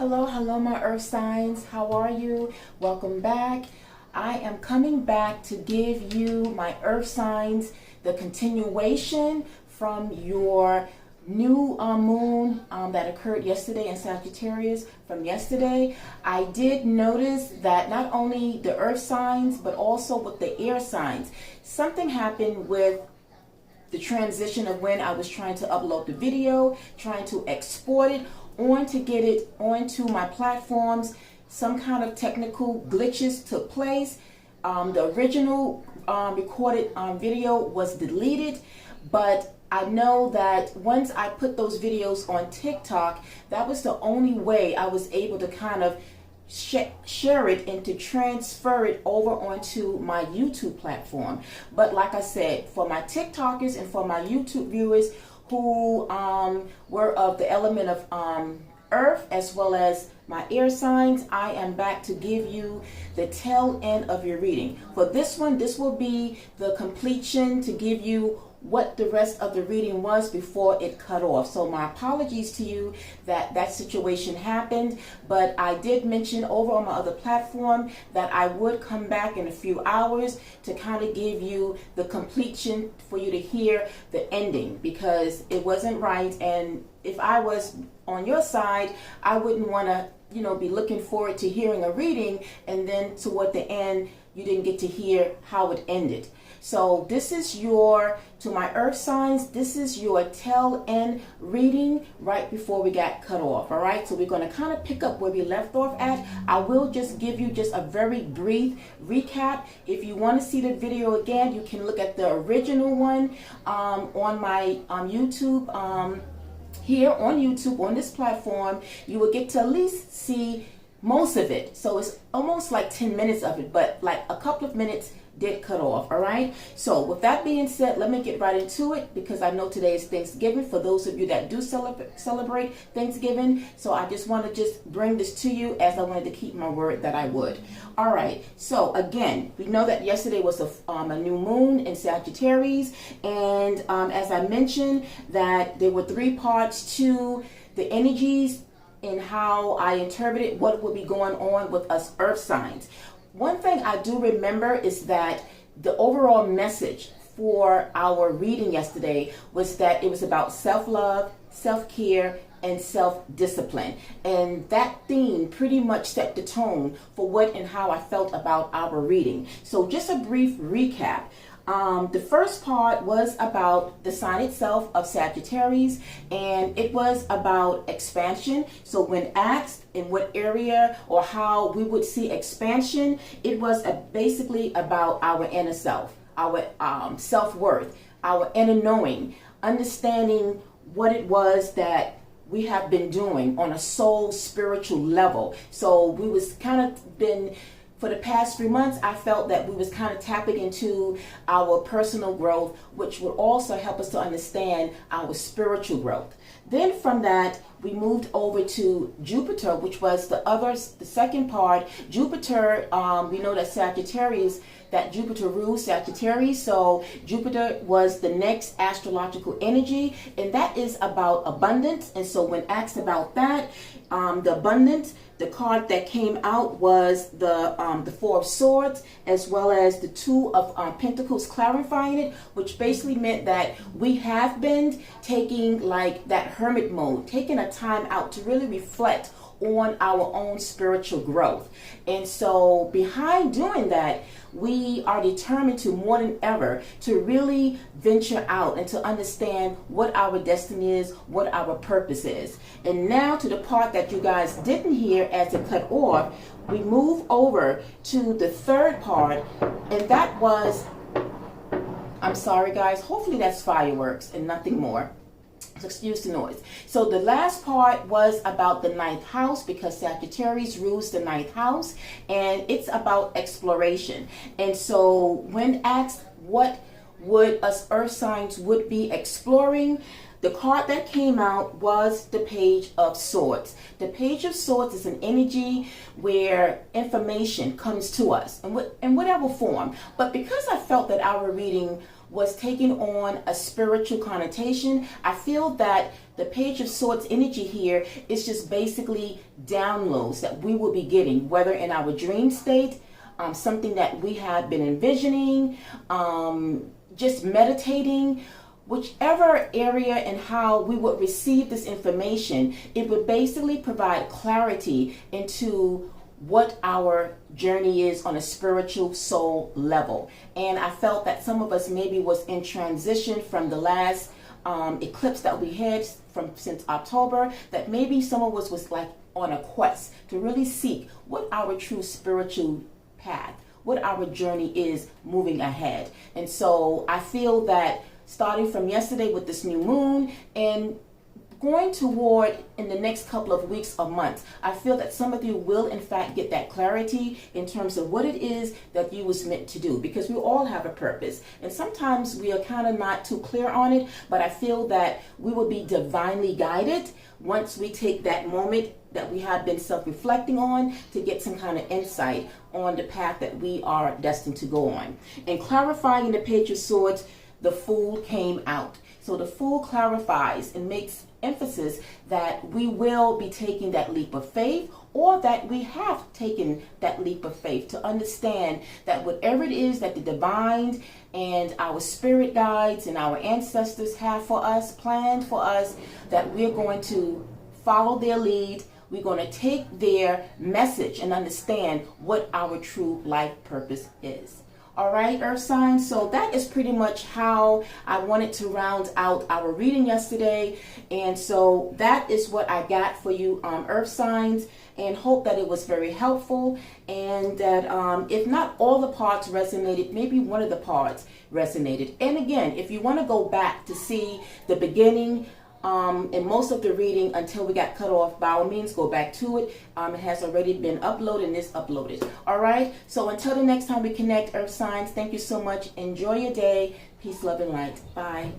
Hello, my earth signs. How are you? Welcome back. I am coming back to give you my earth signs, the continuation from your new moon that occurred yesterday in Sagittarius. From yesterday, I did notice that not only the earth signs, but also with the air signs, something happened with the transition of when I was trying to upload the video, trying to export it on to get it onto my platforms. Some kind of technical glitches took place. The original recorded video was deleted, but I know that once I put those videos on TikTok, that was the only way I was able to kind of share it and to transfer it over onto my YouTube platform. But like I said, for my TikTokers and for my YouTube viewers who were of the element of earth as well as my air signs, I am back to give you the tail end of your reading. For this one, this will be the completion to give you what the rest of the reading was before it cut off. So my apologies to you that that situation happened, but I did mention over on my other platform that I would come back in a few hours to kind of give you the completion for you to hear the ending, because it wasn't right. And if I was on your side, I wouldn't want to be looking forward to hearing a reading and then toward the end you didn't get to hear how it ended. So this is to my earth signs, this is your tail end reading right before we got cut off. All right, so we're going to kind of pick up where we left off at. I will just give you just a very brief recap. If you want to see the video again, you can look at the original one on my YouTube. Here on YouTube, on this platform, you will get to at least see most of it. So it's almost like 10 minutes of it, but like a couple of minutes did cut off. All right, so with that being said, let me get right into it, because I know today is Thanksgiving for those of you that do celebrate Thanksgiving. So I just want to just bring this to you, as I wanted to keep my word that I would. All right, so again, we know that yesterday was a new moon in Sagittarius, and as I mentioned, that there were 3 parts to the energies and how I interpreted what would be going on with us earth signs. One thing I do remember is that the overall message for our reading yesterday was that it was about self-love, self-care, and self-discipline. And that theme pretty much set the tone for what and how I felt about our reading. So just a brief recap. The first part was about the sign itself of Sagittarius, and it was about expansion. So when asked in what area or how we would see expansion, it was basically about our inner self, our self-worth, our inner knowing, understanding what it was that we have been doing on a soul spiritual level. So we was kind of been, for the past 3 months, I felt that we was kind of tapping into our personal growth, which would also help us to understand our spiritual growth. Then from that, we moved over to Jupiter, which was the second part. Jupiter, we know that Sagittarius, that Jupiter rules Sagittarius. So Jupiter was the next astrological energy, and that is about abundance. And so when asked about that, the abundance, the card that came out was the 4 of Swords, as well as the 2 of Pentacles, clarifying it, which basically meant that we have been taking like that hermit mode, taking a time out to really reflect on our own spiritual growth. And so behind doing that, we are determined to, more than ever, to really venture out and to understand what our destiny is, what our purpose is. And now to the part that you guys didn't hear as it cut off, we move over to the third part, and that was, I'm sorry guys, hopefully that's fireworks and nothing more. So excuse the noise. So the last part was about the 9th house, because Sagittarius rules the 9th house, and it's about exploration. And so when asked what would us earth signs would be exploring, the card that came out was the Page of Swords. The Page of Swords is an energy where information comes to us in whatever form. But because I felt that our reading was taking on a spiritual connotation. I feel that the Page of Swords energy here is just basically downloads that we will be getting, whether in our dream state, something that we have been envisioning, just meditating, whichever area and how we would receive this information. It would basically provide clarity into what our journey is on a spiritual soul level. And I felt that some of us maybe was in transition from the last eclipse that we had since October, that maybe some of us was like on a quest to really seek what our true spiritual path, what our journey is moving ahead. And so I feel that starting from yesterday with this new moon and going toward in the next couple of weeks or months, I feel that some of you will in fact get that clarity in terms of what it is that you was meant to do, because we all have a purpose and sometimes we are kind of not too clear on it, but I feel that we will be divinely guided once we take that moment that we have been self-reflecting on to get some kind of insight on the path that we are destined to go on. And clarifying the Page of Swords, the Fool came out. So the Fool clarifies and makes emphasis that we will be taking that leap of faith, or that we have taken that leap of faith to understand that whatever it is that the divine and our spirit guides and our ancestors have for us, planned for us, that we're going to follow their lead. We're going to take their message and understand what our true life purpose is. All right, Earth signs. So that is pretty much how I wanted to round out our reading yesterday. And so that is what I got for you, Earth signs, and hope that it was very helpful. And that if not all the parts resonated, maybe one of the parts resonated. And again, if you want to go back to see the beginning, and most of the reading until we got cut off, by all means go back to it. It has already been uploaded and is uploaded. All right, so until the next time we connect, Earth signs, thank you so much. Enjoy your day. Peace, love, and light. Bye.